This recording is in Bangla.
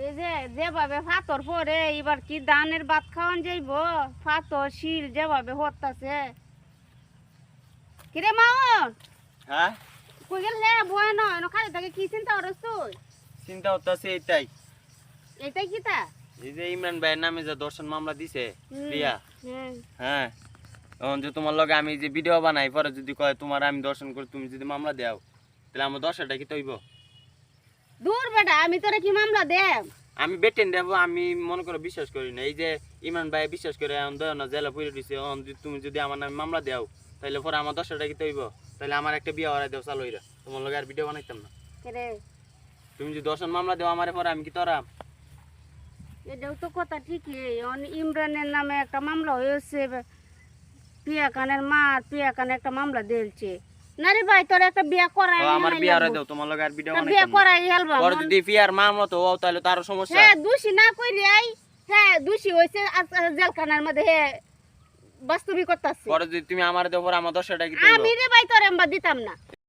এই যে যেভাবে ফাতর পরে এবার কি ধানের ভাত খাওয়ান যাইব ফাতর শিল যেভাবে হতাছে কিরে মাউন হ্যাঁ কই গেলে বয় নয় খালি তাকে কি চিন্তা করছ তুই চিন্তা হচ্ছে এইটাই এইটাই কি তা এই যে ইমরান ভাইয়ের নামে যে দর্শন মামলা দিছে প্রিয়া হ্যাঁ হ্যাঁ এখন যে তোমার লগে আমি যে ভিডিও বানাই পরে যদি কয় তোমার আমি দর্শন করি তুমি যদি মামলা দাও তাহলে আমার দর্শনটা কি তৈব দূর বেটা আমি তোরে কি মামলা দেব আমি বেটেন দেবো আমি মনে করো বিশ্বাস করি না এই যে ইমরান ভাই বিশ্বাস করে এখন দেয় না জেলা পুরে দিছে এখন তুমি যদি আমার নামে মামলা দাও তাহলে পরে আমার দর্শনটা কি তৈব তাহলে আমার একটা বিয়ে হরাই দেও চালু হইরা তোমার লগে আর ভিডিও বানাইতাম না কেরে তুমি যদি দর্শন মামলা দেও আমার পরে আমি কি তোরা এটাও তো কথা ঠিকই ইমরানের নামে একটা মামলা হয়েছে পিয়া খানের মা পিয়া খানে একটা মামলা দিয়েছে না রে ভাই তোর একটা বিয়া করাই আমার বিয়ে হরাই দেও তোমার লগে আর ভিডিও বিয়া বানাইতাম না করাই হেলবা পরে যদি বিয়ার মামলা তো তাহলে তারও সমস্যা হ্যাঁ দোষী না কইরি আই হ্যাঁ দোষী হইছে জেলখানার মধ্যে হে বাস্তবিক করতেছে পরে যদি তুমি আমার দেও পরে আমার দর্শনটা কি তৈব আমি রে ভাই তোরে আমরা দিতাম না